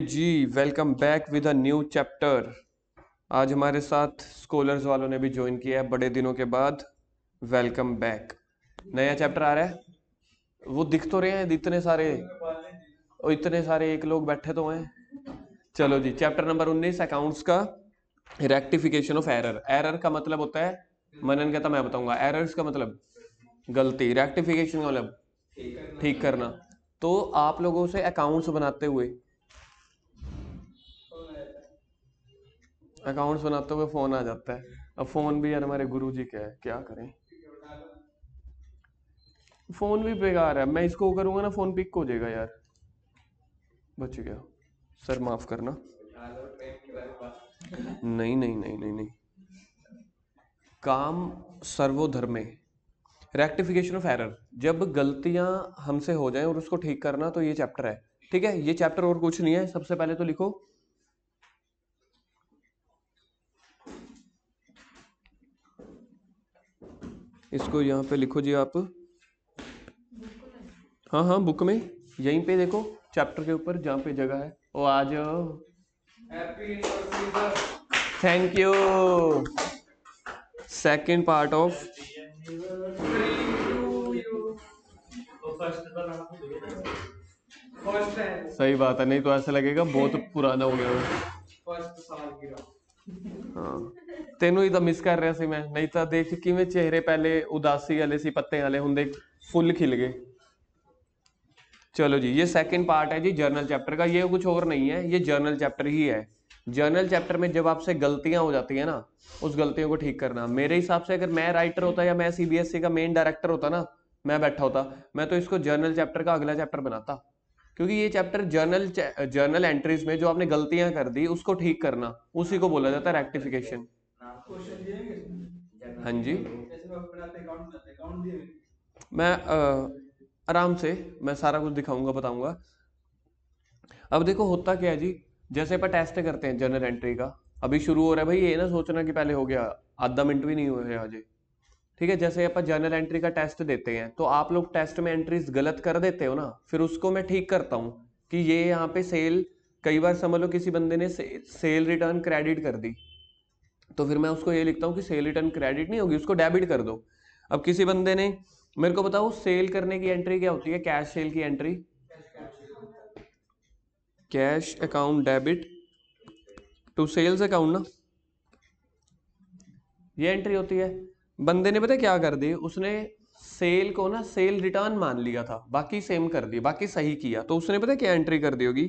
Ji welcome back with a new chapter. आज हमारे साथ स्कॉलर्स वालों ने भी ज्वाइन किया है बड़े दिनों के बाद। Welcome back. नया चैप्टर आ रहा है, वो दिख तो रहे हैं इतने सारे, और इतने सारे एक लोग बैठे तो हैं। चलो जी, चैप्टर नंबर 19 अकाउंट्स का रेक्टिफिकेशन ऑफ एरर। एरर का मतलब होता है, मनन कहता मैं बताऊंगा, एरर्स का मतलब गलती, रेक्टिफिकेशन का मतलब ठीक करना। तो आप लोगों से अकाउंट्स बनाते हुए फोन आ जाता है। अब फोन भी यार हमारे गुरु जी का है, क्या करें। फोन भी बेकार है, मैं इसको करूंगा ना फोन पिक हो जाएगा यार। बच गया, सर माफ करना। नहीं नहीं नहीं नहीं नहीं, काम सर्वोधर्मे। रेक्टिफिकेशन ऑफ एरर, जब गलतियां हमसे हो जाएं और उसको ठीक करना, तो ये चैप्टर है। ठीक है, ये चैप्टर और कुछ नहीं है। सबसे पहले तो लिखो, इसको यहाँ पे लिखो जी आप। हाँ हाँ, बुक में यहीं पे देखो, चैप्टर के ऊपर जहाँ पे जगह है वो आ जाओ। Thank you. Second part of, सही बात है, नहीं तो ऐसा लगेगा बहुत पुराना हो गया। हाँ, तेनू ही तो मिस कर रहा सी मैं, नहीं तो देख किवें चेहरे पहले उदासी वाले सी, पत्ते वाले हुंदे फुल खिल गए। चलो जी, ये सेकंड पार्ट है जी जर्नल चैप्टर का। ये कुछ और नहीं है, ये जर्नल चैप्टर ही है। जर्नल चैप्टर में जब आपसे गलतियां हो जाती है ना, उस गलतियों को ठीक करना। मेरे हिसाब से अगर मैं राइटर होता या मैं सीबीएसई का मेन डायरेक्टर होता ना, मैं बैठा होता, मैं तो इसको जर्नल चैप्टर का अगला चैप्टर बनाता। क्योंकि ये चैप्टर जर्नल एंट्रीज में जो आपने गलतियां कर दी उसको ठीक करना, उसी को बोला जाता है रेक्टिफिकेशन। हाँ जी, मैं आराम से मैं सारा कुछ दिखाऊंगा, बताऊंगा। अब देखो होता क्या है जी, जैसे अपन टेस्ट करते हैं जर्नल एंट्री का, अभी शुरू हो रहा है भाई, ये ना सोचना कि पहले हो गया, आधा मिनट भी नहीं हुए हैं अजय। ठीक है, जैसे अपन जर्नल एंट्री का टेस्ट देते हैं, तो आप लोग टेस्ट में एंट्रीज गलत कर देते हो ना, फिर उसको मैं ठीक करता हूँ कि ये यहाँ पे सेल, कई बार समझ लो किसी बंदे ने सेल रिटर्न क्रेडिट कर दी, तो फिर मैं उसको ये लिखता हूँ कि सेल रिटर्न क्रेडिट नहीं होगी, उसको डेबिट कर दो। अब किसी बंदे ने, मेरे को बताओ सेल करने की एंट्री क्या होती है, कैश सेल की entry, cash account debit to sales account ना, ये एंट्री होती है। बंदे ने पता क्या कर दी, उसने सेल को ना सेल रिटर्न मान लिया था, बाकी सेम कर दिया, बाकी सही किया, तो उसने पता क्या एंट्री कर दी होगी,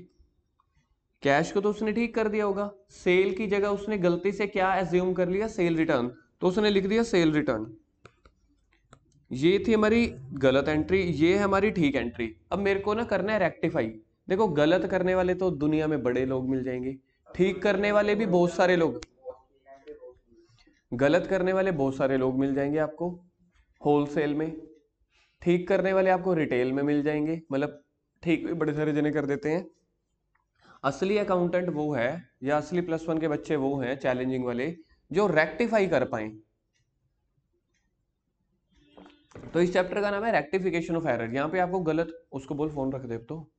कैश को तो उसने ठीक कर दिया होगा, सेल की जगह उसने गलती से क्या एज्यूम कर लिया, सेल रिटर्न, तो उसने लिख दिया सेल रिटर्न। ये थी हमारी गलत एंट्री, ये है हमारी ठीक एंट्री। अब मेरे को ना करना है रेक्टिफाई। देखो गलत करने वाले तो दुनिया में बड़े लोग मिल जाएंगे, ठीक करने वाले भी बहुत सारे लोग, गलत करने वाले बहुत सारे लोग मिल जाएंगे आपको होलसेल में, ठीक करने वाले आपको रिटेल में मिल जाएंगे, मतलब ठीक भी बड़े सारे जने कर देते हैं। असली अकाउंटेंट वो है, या असली +1 के बच्चे वो हैं चैलेंजिंग वाले, जो रेक्टिफाई कर पाए। तो इस चैप्टर का नाम है रेक्टिफिकेशन ऑफ एरर। यहाँ पे आपको गलत, उसको बोल फोन रख दे, तो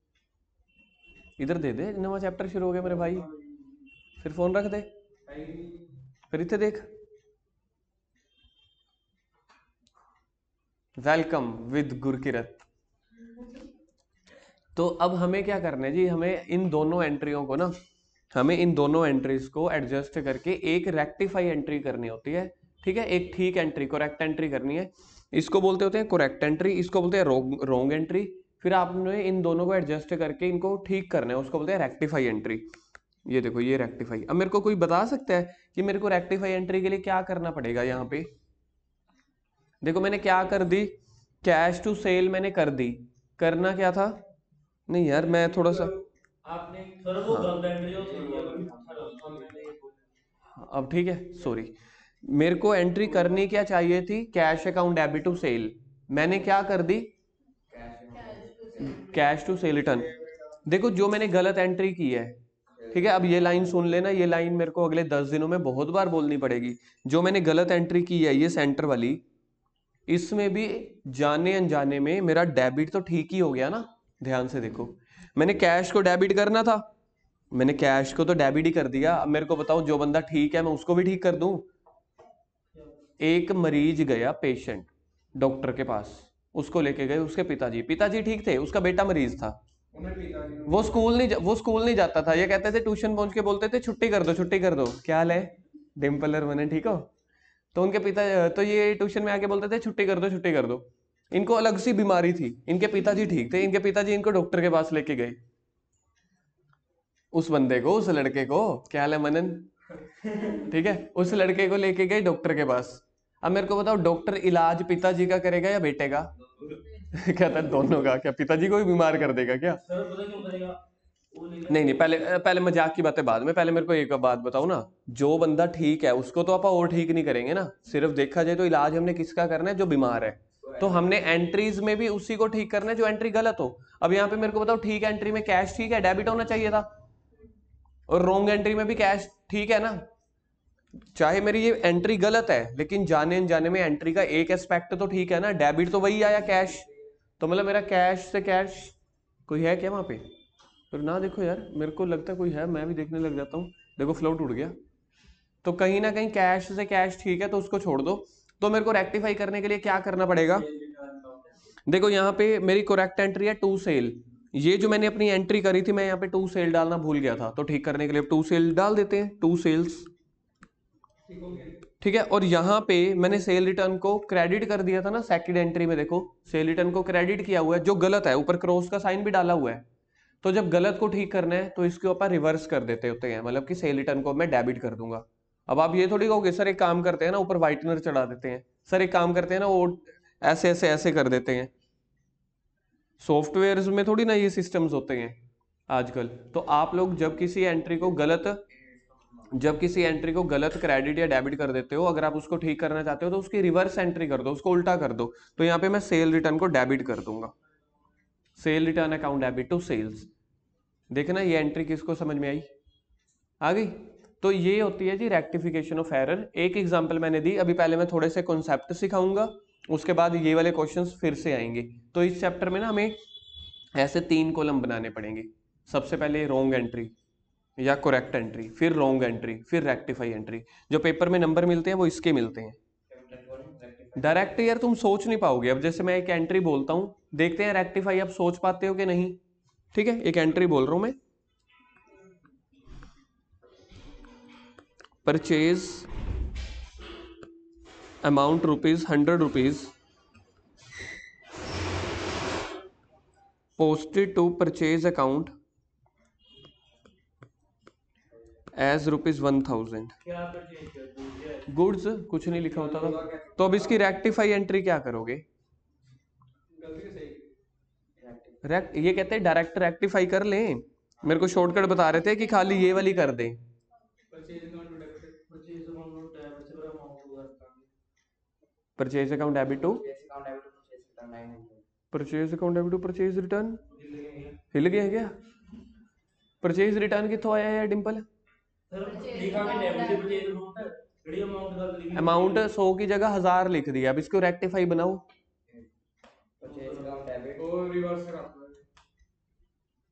इधर दे दे, नवा चैप्टर शुरू हो गया मेरे भाई, फिर फोन रख दे, फिर इतने देख। Welcome with Gurkirat. तो अब हमें क्या करना है जी, हमें इन दोनों एंट्रियों को ना, हमें इन दोनों एंट्रीज को एडजस्ट करके एक रेक्टिफाई एंट्री करनी होती है। ठीक है, एक ठीक एंट्री, करेक्ट एंट्री करनी है। इसको बोलते होते हैं करेक्ट एंट्री, इसको बोलते हैं रॉन्ग एंट्री। फिर आपने इन दोनों को एडजस्ट करके इनको ठीक करना है, उसको बोलते हैं रेक्टिफाई एंट्री। ये देखो, ये रेक्टिफाई। अब मेरे को कोई बता सकता है कि मेरे को रेक्टिफाई एंट्री के लिए क्या करना पड़ेगा। यहाँ पे देखो मैंने क्या कर दी, कैश टू सेल मैंने कर दी, करना क्या था, नहीं यार मैं थोड़ा सा, हाँ अब ठीक है, सॉरी। मेरे को एंट्री करनी क्या चाहिए थी, cash account debit to sale, मैंने क्या कर दी, कैश टू सेल रिटर्न। देखो जो मैंने गलत एंट्री की है, ठीक है, अब ये लाइन सुन लेना, ये लाइन मेरे को अगले 10 दिनों में बहुत बार बोलनी पड़ेगी। जो मैंने गलत एंट्री की है, ये सेंटर वाली, इसमें भी जाने अनजाने में मेरा डेबिट तो ठीक ही हो गया ना। ध्यान से देखो, मैंने कैश को डेबिट करना था, मैंने कैश को तो डेबिट ही कर दिया। अब मेरे को बताओ, जो बंदा ठीक है मैं उसको भी ठीक कर दूं? एक मरीज गया, पेशेंट डॉक्टर के पास, उसको लेके गए उसके पिताजी, पिताजी ठीक थे, उसका बेटा मरीज था। वो स्कूल नहीं जाता था। ये कहते थे, ट्यूशन पहुंच के बोलते थे छुट्टी कर दो, छुट्टी कर दो। क्या हाल है डिम्पल और मनन, ठीक हो? तो उनके पिता, तो ये ट्यूशन में आके बोलते थे छुट्टी कर दो, छुट्टी कर दो। इनको अलग सी बीमारी थी, इनके पिताजी ठीक थे, इनके पिताजी इनको डॉक्टर के पास लेके गए। उस बंदे को, उस लड़के को, क्या हाल है मनन, ठीक है, उस लड़के को लेके गए डॉक्टर के पास। अब मेरे को बताओ, डॉक्टर इलाज पिताजी का करेगा या बेटे का? कहता है दोनों का। क्या पिताजी को भी बीमार कर देगा क्या? नहीं नहीं, पहले पहले मजाक की बातें बाद में, पहले मेरे को एक बात बताओ ना, जो बंदा ठीक है उसको तो आप और ठीक नहीं करेंगे ना। सिर्फ देखा जाए तो इलाज हमने किसका करना है? जो बीमार है। तो हमने एंट्रीज में भी उसी को ठीक करना है जो एंट्री गलत हो। अब यहाँ पे मेरे को बताओ, ठीक एंट्री में कैश ठीक है, डेबिट होना चाहिए था। और रॉन्ग एंट्री में भी कैश ठीक है ना। चाहे मेरी ये एंट्री गलत है, लेकिन जाने अनजाने में एंट्री का एक एस्पेक्ट तो ठीक है ना। डेबिट तो वही आया कैश, तो मतलब मेरा कैश से कैश। कोई है क्या वहां पे? फिर ना देखो यार, मेरे को लगता है कोई है, मैं भी देखने लग जाता हूँ। देखो फ्लो टूट गया। तो कहीं ना कहीं कैश से कैश ठीक है, तो उसको छोड़ दो। तो मेरे को रेक्टिफाई करने के लिए क्या करना पड़ेगा? देखो यहाँ पे मेरी करेक्ट एंट्री है टू सेल। ये जो मैंने अपनी एंट्री करी थी, मैं यहाँ पे टू सेल डालना भूल गया था, तो ठीक करने के लिए टू सेल डाल देते हैं, टू सेल्स। ठीक है, और यहाँ पे मैंने सेल रिटर्न को क्रेडिट कर दिया था ना सेकंड एंट्री में। देखो सेल रिटर्न को क्रेडिट किया हुआ है, जो गलत है, ऊपर क्रॉस का साइन भी डाला हुआ है। तो जब गलत को ठीक करना है तो इसके ऊपर रिवर्स कर देते होते हैं, मतलब कि सेल रिटर्न को मैं डेबिट कर दूंगा। अब आप ये थोड़ी कहोगे सर एक काम करते हैं ना, ऊपर व्हाइटनर चढ़ा देते हैं। सर एक काम करते हैं ना, वो ऐसे ऐसे ऐसे कर देते हैं। सॉफ्टवेयर में थोड़ी ना ये सिस्टम्स होते हैं आजकल। तो आप लोग जब किसी एंट्री को गलत क्रेडिट या डेबिट कर देते हो, अगर आप उसको ठीक करना चाहते हो तो उसकी रिवर्स एंट्री कर दो, उसको उल्टा कर दो। तो यहाँ पे मैं सेल रिटर्न को डेबिट कर दूंगा, sale return account debit to sales. देखना ये एंट्री किसको समझ में आई? आ गई? तो ये होती है जी रेक्टिफिकेशन ऑफ एरर। एक एग्जांपल मैंने दी अभी, पहले मैं थोड़े से कॉन्सेप्ट सिखाऊंगा, उसके बाद ये वाले क्वेश्चंस फिर से आएंगे। तो इस चैप्टर में ना हमें ऐसे 3 कॉलम बनाने पड़ेंगे। सबसे पहले रॉन्ग एंट्री या करेक्ट एंट्री, फिर रॉन्ग एंट्री, फिर रेक्टिफाई एंट्री। जो पेपर में नंबर मिलते हैं वो इसके मिलते हैं। डायरेक्ट यार तुम सोच नहीं पाओगे। अब जैसे मैं एक एंट्री बोलता हूं, देखते हैं रेक्टिफाई आप सोच पाते हो कि नहीं। ठीक है, एक एंट्री बोल रहा हूं मैं, purchase amount rupees 100 rupees posted to purchase account as ₹1000। Goods कुछ नहीं लिखा होता था। तो अब इसकी रेक्टिफाई एंट्री क्या करोगे? ये कहते हैं डायरेक्ट रेक्टिफाई कर लें। मेरे को शॉर्टकट बता रहे थे कि खाली ये वाली कर दें। Purchase account debit to purchase account debit to purchase return. हिल गया क्या? परचेज रिटर्न कितों आया है डिंपल? अमाउंट 100 की जगह 1000 लिख दिया। अब इसको रेक्टिफाई बनाओ।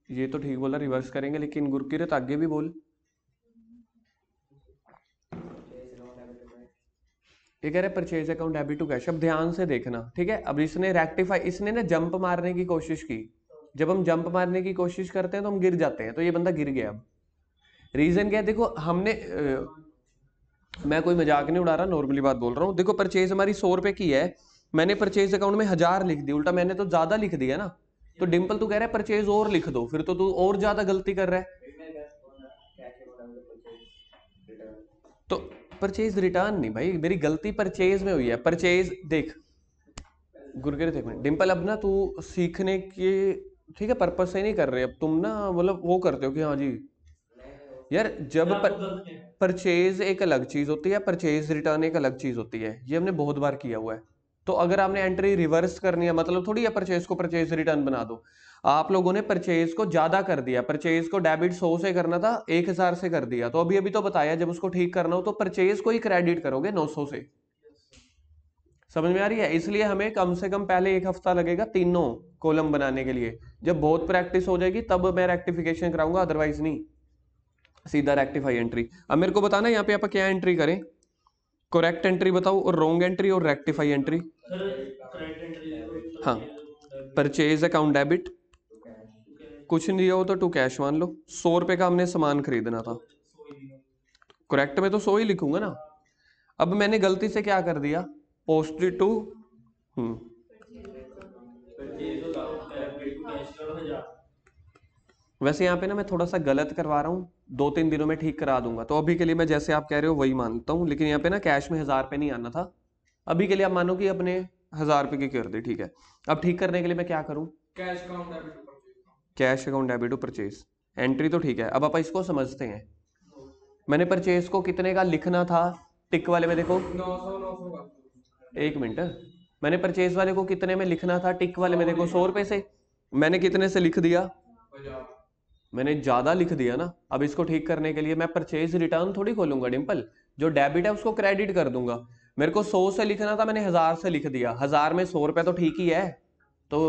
ये तो ठीक बोला, रिवर्स करेंगे, लेकिन गुरकीरत आगे भी बोल। ये कह रहे purchase account debit to cash. अब ध्यान से देखना, ठीक है। अब इसने रेक्टिफाई, इसने ना जंप मारने की कोशिश की। जब हम जंप मारने की कोशिश करते हैं तो हम गिर जाते हैं, तो ये बंदा गिर गया। अब रीजन क्या है? देखो हमने मैं कोई मजाक नहीं उड़ा रहा, नॉर्मली बात बोल रहा हूँ। देखो परचेज हमारी 100 रुपए की है, मैंने परचेज अकाउंट में 1000 लिख दी, उल्टा मैंने तो ज्यादा लिख दिया ना। तो डिंपल तू कह रहा है परचेज और लिख दो, फिर तो तू और ज्यादा गलती कर रहा है। तो परचेज रिटर्न नहीं भाई, मेरी गलती परचेज में हुई है। परचेज देख गुरकीरत, एक मिनट डिंपल, अब ना तू सीखने के ठीक है पर्पज से नहीं कर रहे। अब तुम ना मतलब वो करते हो कि हाँ जी यार, जब परचेज एक अलग चीज होती है, परचेज रिटर्न एक अलग चीज होती है। ये हमने बहुत बार किया हुआ है। तो अगर आपने एंट्री रिवर्स करनी है, मतलब थोड़ी है परचेज को परचेज रिटर्न बना दो। आप लोगों ने परचेज को ज्यादा कर दिया, परचेज को डेबिट 100 से करना था 1000 से कर दिया। तो अभी अभी तो बताया, जब उसको ठीक करना हो तो परचेज को ही क्रेडिट करोगे 900 से। समझ में आ रही है? इसलिए हमें कम से कम पहले 1 हफ्ता लगेगा तीनों कॉलम बनाने के लिए। जब बहुत प्रैक्टिस हो जाएगी तब मैं रेक्टिफिकेशन कराऊंगा, अदरवाइज नहीं। सीधा रेक्टिफाई एंट्री। अब मेरे को बताना यहाँ पे आप क्या एंट्री करें, करेक्ट एंट्री बताओ और रॉन्ग एंट्री और रेक्टिफाई एंट्री। हाँ, परचेज अकाउंट डेबिट, कुछ नहीं दिया हो तो टू कैश मान लो, 100 रुपए का हमने सामान खरीदना था, करेक्ट में तो 100 ही लिखूंगा ना। अब मैंने गलती से क्या कर दिया, पोस्ट टू वैसे यहाँ पे ना मैं थोड़ा सा गलत करवा रहा हूँ, 2-3 दिनों में ठीक करा दूंगा। तो अभी के लिए मैं जैसे आप कह रहे हो वही मानता हूँ, लेकिन यहाँ पे ना कैश में 1000 रुपये नहीं आना था। अभी के लिए आप मानो कि अपने 1000 रुपये की कर दी, ठीक है। अब ठीक करने के लिए मैं क्या करूँ, cash account debit to purchase entry तो ठीक है। अब आप इसको समझते हैं, मैंने परचेज को कितने का लिखना था, टिक वाले में देखो 900 एक मिनट, मैंने परचेज वाले को कितने में लिखना था, टिक वाले में देखो 100 रुपए से, मैंने कितने से लिख दिया, मैंने ज्यादा लिख दिया ना। अब इसको ठीक करने के लिए मैं परचेज रिटर्न थोड़ी खोलूंगा डिंपल, जो डेबिट है उसको क्रेडिट कर दूंगा। मेरे को 100 से लिखना था, मैंने 1000 से लिख दिया, 1000 में 100 रुपए तो ठीक ही है। तो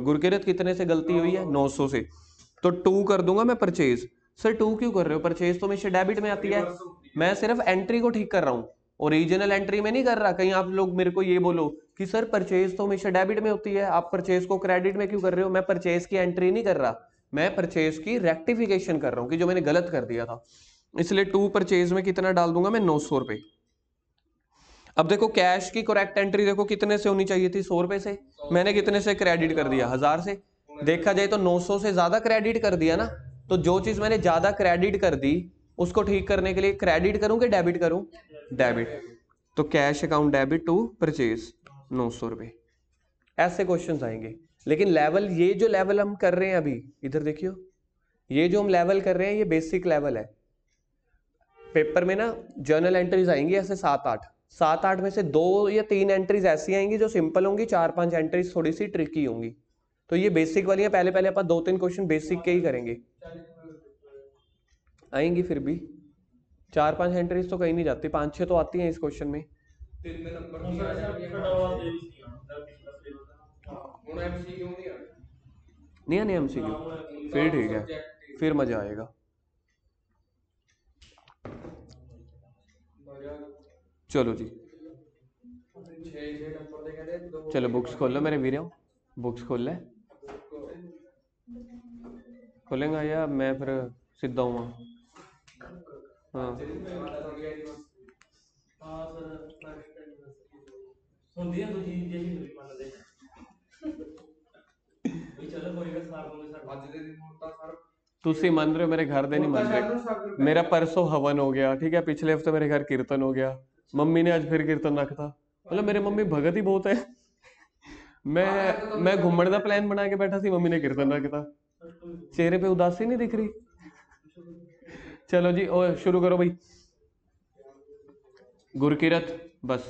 गुरकिरत कितने से गलती हुई है, 900 से, तो 2 कर दूंगा मैं परचेज। सर 2 क्यों कर रहे हो, परचेज तो हमेशा डेबिट में आती है। मैं सिर्फ एंट्री को ठीक कर रहा हूँ, ओरिजिनल एंट्री में नहीं कर रहा। कहीं आप लोग मेरे को ये बोलो कि सर परचेज तो हमेशा डेबिट में होती है, आप परचेज को क्रेडिट में क्यों कर रहे हो। मैं परचेज की एंट्री नहीं कर रहा, मैं परचेज की रेक्टिफिकेशन कर रहा हूँ कि जो मैंने गलत कर दिया था। इसलिए 2 परचेज में कितना डाल दूंगा मैं, 900 रुपए। अब देखो कैश की करेक्ट एंट्री देखो कितने से होनी चाहिए थी, 100 रुपए से, मैंने कितने से क्रेडिट कर दिया, 1000 से। देखा जाए तो 900 से ज्यादा क्रेडिट कर दिया ना। तो जो चीज मैंने ज्यादा क्रेडिट कर दी उसको ठीक करने के लिए क्रेडिट करूं कि डेबिट करूं, डेबिट। तो cash account debit to purchase 900 रुपए। ऐसे क्वेश्चंस आएंगे। लेकिन लेवल, ये जो लेवल हम कर रहे हैं अभी, इधर देखियो, ये जो हम लेवल कर रहे हैं ये बेसिक लेवल है। पेपर में ना जर्नल एंट्रीज आएंगी ऐसे 7-8 में से 2 या 3 एंट्रीज ऐसी आएंगी जो सिंपल होंगी, 4-5 एंट्रीज थोड़ी सी ट्रिकी होंगी। तो ये बेसिक वाली है, पहले पहले अपन 2-3 क्वेश्चन बेसिक के ही करेंगे, आएंगी फिर भी 4-5 एंट्रीज तो कहीं नहीं जाती, 5-6 तो आती हैं इस क्वेश्चन में। नहीं आने एमसीक्यू, फिर ठीक है, फिर मजा आएगा। चलो जी, चलो बुक्स खोल लो मेरे वीरों, बुक्स खोल ले, खोलेंगे या मैं फिर सीधा हूँ। हाँ तुसी मन रहे हो, मेरे घर दे नहीं मन रहे। मेरा परसों हवन हो गया, ठीक है, पिछले हफ्ते मेरे घर कीर्तन हो गया, मम्मी ने आज फिर कीर्तन रखा। मतलब मेरे मम्मी भगत ही बहुत है। मैं घूमने का प्लान बना के बैठा सी, मम्मी ने कीर्तन रखा, चेहरे पे उदासी नहीं दिख रही। चलो जी और शुरू करो भाई, गुरकीरत बस।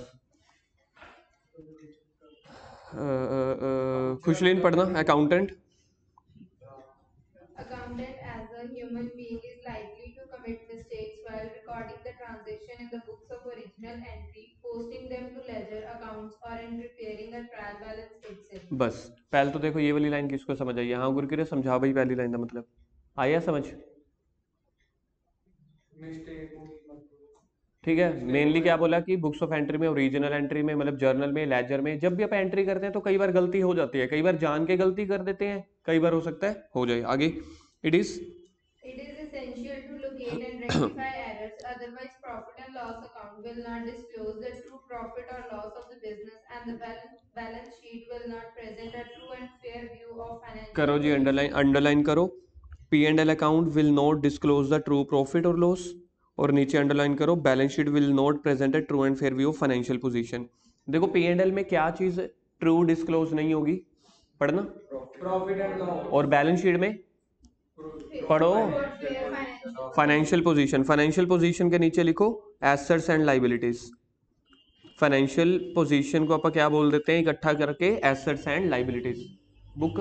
खुशलीन पढ़ना, accountant. Accountant as a human being is likely to commit mistakes while recording the transaction in the books of original entry, posting them to ledger accounts, or in preparing a trial balance itself. बस पहले तो देखो ये वाली line किसको समझ आई है, हाँ गुरकीरत समझा भाई, पहली लाइन का मतलब आया समझ, ठीक है। मेनली क्या बोला कि बुक्स ऑफ एंट्री में, ओरिजिनल एंट्री में, मतलब जर्नल में, लेजर में, जब भी आप एंट्री करते हैं तो कई बार गलती हो जाती है, कई बार जान के गलती कर देते हैं, कई बार हो सकता है हो जाए। आगे, it is It is essential to locate and rectify errors, otherwise, profit and loss account will not disclose the true profit or loss of the business, and the balance sheet will not present a true and fair view of financial. करो जी, underline करो, P&L account will not disclose the true profit और loss, और नीचे underline करो balance sheet will not present a true and fair view of financial position. देखो P&L में क्या चीज ट्रू डिस्क्लोज नहीं होगी, पढ़ना, प्रॉफिट एंड लॉस, और बैलेंस शीट में पढ़ो फाइनेंशियल पोजीशन। फाइनेंशियल पोजीशन के नीचे लिखो assets and liabilities. Financial position को आप क्या बोल देते हैं इकट्ठा करके, एसेट्स एंड लाइबिलिटीज। बुक,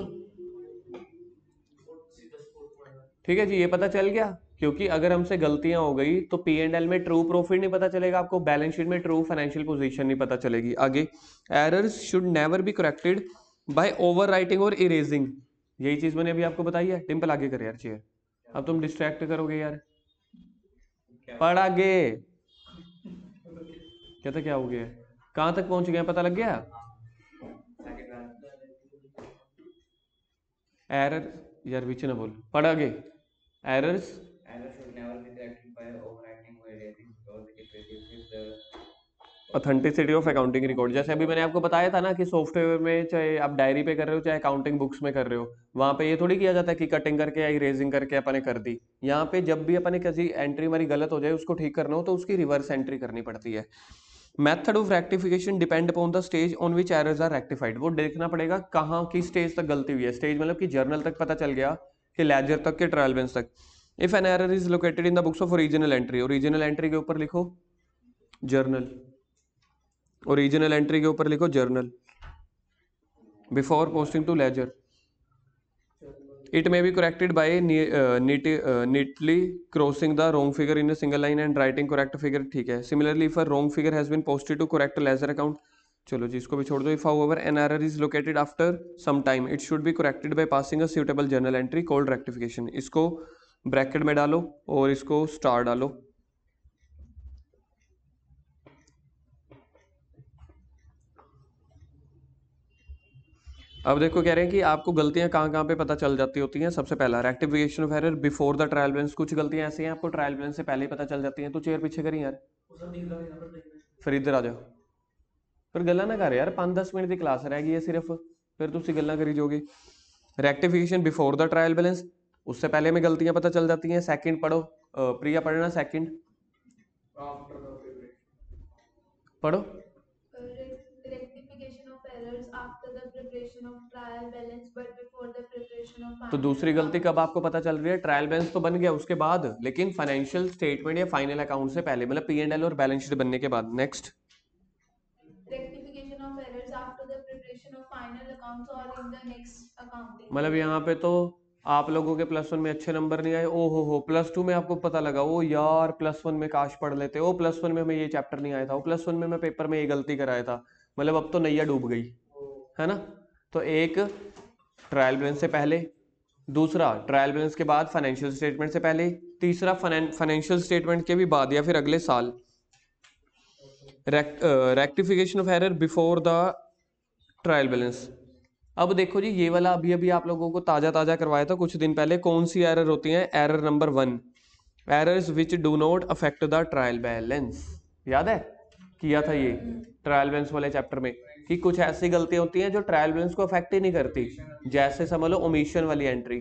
ठीक है जी, ये पता चल गया। क्योंकि अगर हमसे गलतियां हो गई तो P&L में ट्रू प्रॉफिट नहीं पता चलेगा आपको, बैलेंस शीट में ट्रू फाइनेंशियल पोजीशन नहीं पता चलेगी। आगे, errors should never be corrected bye over writing और इरेजिंग, यही चीज मैंने अभी आपको बताई है। टिम्पल आगे कर यार चेयर, अब तुम डिस्ट्रैक्ट करोगे यार। पढ़ आगे। कहता क्या हो गया, कहाँ तक पहुंच गया, पता लग गया। एरर यार बीच ना बोल, पढ़ आगे। Errors should never be corrected by overwriting or erasing because it reduces the authenticity of accounting record. जैसे अभी मैंने आपको बताया था ना कि सॉफ्टवेयर में चाहे आप डायरी पे कर रहे हो चाहे अकाउंटिंग बुक्स में कर रहे हो, वहां पे ये थोड़ी किया जाता है कि कटिंग करके या इरेजिंग करके अपन ने कर दी। यहाँ पे जब भी अपन ने किसी एंट्री हमारी गलत हो जाए उसको ठीक करना हो तो उसकी रिवर्स एंट्री करनी पड़ती है। Method of rectification depend upon the stage on which errors are rectified. वो देखना पड़ेगा कहाँ की स्टेज तक गलती हुई है। स्टेज मतलब कि जर्नल तक पता चल गया कि लेजर तक के ट्रायल बैलेंस तक। If an error is located in the books of original entry, original entry के ऊपर लिखो जर्नल, ओरिजिनल एंट्री के ऊपर लिखो journal before posting to ledger. It may be corrected by neatly crossing the wrong figure in a single line and writing correct figure, ठीक है। Similarly if a wrong figure has been posted to correct ledger account, चलो जी इसको भी छोड़ दो। If however an error is located after some time it should be corrected by passing a suitable journal entry called rectification. इसको bracket में डालो और इसको स्टार डालो। अब देखो कह रहे हैं कि आपको गलतियां कहाँ पे पता चल जाती होती हैं। सबसे पहला rectification of error before the trial balance. कुछ गलतियां ऐसी हैं आपको ट्रायल बैलेंस से पहले ही पता चल जाती हैं। तो चेयर पीछे करी यार, फिर इधर आ जाओ, फिर गल्ला ना कर यार, 5-10 मिनट की क्लास रह गई है सिर्फ, फिर तुम गल्ला करी जोगे। Rectification before the trial balance, उससे पहले में गलतियां पता चल जाती हैं। सेकंड पढ़ो, प्रिया पढ़ना सेकंड पढ़ो। Rectification of errors after the preparation of trial balance but before the preparation of तो final दूसरी गलती accounts. कब आपको पता चल रही है, ट्रायल बैलेंस तो बन गया उसके बाद, लेकिन फाइनेंशियल स्टेटमेंट या फाइनल अकाउंट से पहले, मतलब P&L और बैलेंस शीट बनने के बाद। Next Rectification of errors after the preparation of final accounts or in the next accounting. मतलब यहाँ पे तो आप लोगों के +1 में अच्छे नंबर नहीं आए, ओ हो +2 में आपको पता लगा ओ यार +1 में काश पढ़ लेते, ओ +1 में हमें ये चैप्टर नहीं आया था, ओ +1 में मैं पेपर में ये गलती कराया था। मतलब अब तो नैया डूब गई है ना। तो एक ट्रायल बैलेंस से पहले, दूसरा ट्रायल बैलेंस के बाद फाइनेंशियल स्टेटमेंट से पहले, तीसरा फाइनेंशियल स्टेटमेंट के भी बाद या फिर अगले साल। Rectification of error before the trial balance. अब देखो जी ये वाला अभी अभी आप लोगों को ताजा करवाया था कुछ दिन पहले। कौन सी एरर होती है, error number 1, errors which do not affect the trial balance. याद है किया था ये ट्रायल बैलेंस वाले चैप्टर में कि कुछ ऐसी गलतियां होती हैं जो ट्रायल बैलेंस को अफेक्ट ही नहीं करती। जैसे समझ लो ओमिशन वाली एंट्री,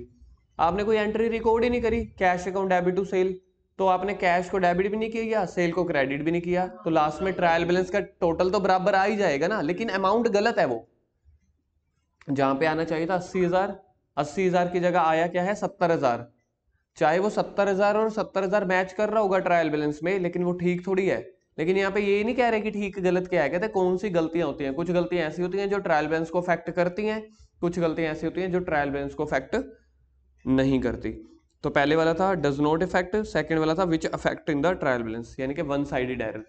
आपने कोई एंट्री रिकॉर्ड ही नहीं करी, cash account debit to sale, तो आपने कैश को डेबिट भी नहीं किया, सेल को क्रेडिट भी नहीं किया, तो लास्ट में ट्रायल बैलेंस का टोटल तो बराबर आ ही जाएगा ना, लेकिन अमाउंट गलत है। वो जहां पे आना चाहिए था 80,000, 80,000 की जगह आया क्या है 70,000। चाहे वो 70,000 और 70,000 मैच कर रहा होगा ट्रायल बैलेंस में, लेकिन वो ठीक थोड़ी है। लेकिन यहाँ पे ये नहीं कह रहे कि ठीक गलत क्या है, कहते हैं कौन सी गलतियां होती हैं। कुछ गलतियां ऐसी होती हैं जो ट्रायल बैलेंस को अफेक्ट करती हैं, कुछ गलतियां ऐसी होती हैं जो ट्रायल बैलेंस को अफेक्ट नहीं करती। तो पहले वाला था डज नॉट इफेक्ट, सेकंड वाला था which affect in the trial balance, यानी कि वन साइडेड एरर।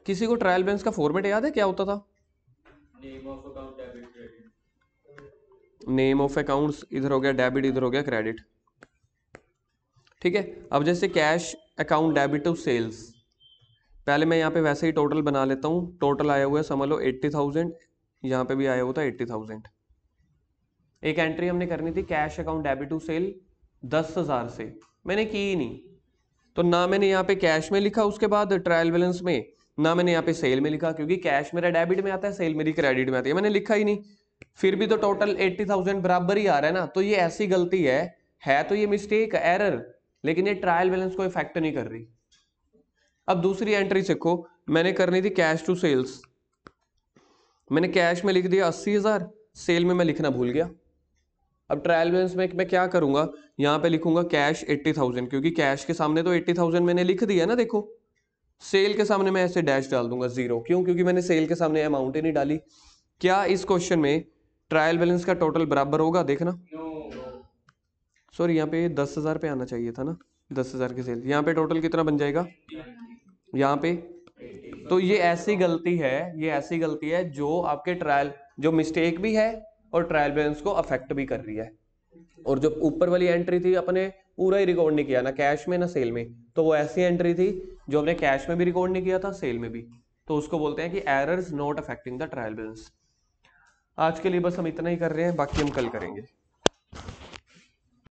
किसी को ट्रायल बैलेंस का फॉर्मेट याद है क्या होता था? नेम ऑफ अकाउंट्स इधर हो गया डेबिट, इधर हो गया क्रेडिट, ठीक है। अब जैसे cash account debit to sales, पहले मैं यहाँ पे वैसे ही टोटल बना लेता हूँ। टोटल आया हुआ है समझ लो 80,000, यहाँ पे भी आया हुआ था 80,000। एक एंट्री हमने करनी थी cash account debit to sale 10,000 से, मैंने की ही नहीं, तो ना मैंने यहाँ पे कैश में लिखा उसके बाद ट्रायल बैलेंस में, ना मैंने यहाँ पे सेल में लिखा, क्योंकि कैश मेरा डेबिट में आता है, सेल मेरी क्रेडिट में आती है, मैंने लिखा ही नहीं। फिर भी तो टोटल 80,000 बराबर ही आ रहा है ना। तो ये ऐसी गलती है तो ये मिस्टेक एरर, लेकिन ये ट्रायल बैलेंस को इफेक्ट नहीं कर रही। अब दूसरी एंट्री सीखो, मैंने करनी थी कैश टू सेल्स, मैंने कैश में लिख दिया 80,000, सेल में मैं लिखना भूल गया। अब ट्रायल बैलेंस में मैं क्या करूंगा, यहाँ पे लिखूंगा कैश 80,000, क्योंकि कैश के सामने तो 80,000 मैंने लिख दिया ना। देखो सेल के सामने मैं ऐसे डैश डाल दूंगा 0, क्यों? क्योंकि मैंने सेल के सामने अमाउंट ही नहीं डाली। क्या इस क्वेश्चन में ट्रायल बैलेंस का टोटल बराबर होगा? देखना सॉरी यहाँ पे 10,000 पे आना चाहिए था ना, 10,000 की सेल, यहाँ पे टोटल कितना बन जाएगा यहाँ पे। तो ये ऐसी गलती है जो आपके ट्रायल, जो मिस्टेक भी है और ट्रायल बैलेंस को अफेक्ट भी कर रही है। और जो ऊपर वाली एंट्री थी अपने पूरा ही रिकॉर्ड नहीं किया, ना कैश में ना सेल में, तो वो ऐसी एंट्री थी जो हमने कैश में भी रिकॉर्ड नहीं किया था, सेल में भी, तो उसको बोलते हैं कि errors not affecting the trial balance. आज के लिए बस हम इतना ही कर रहे हैं, बाकी हम कल करेंगे।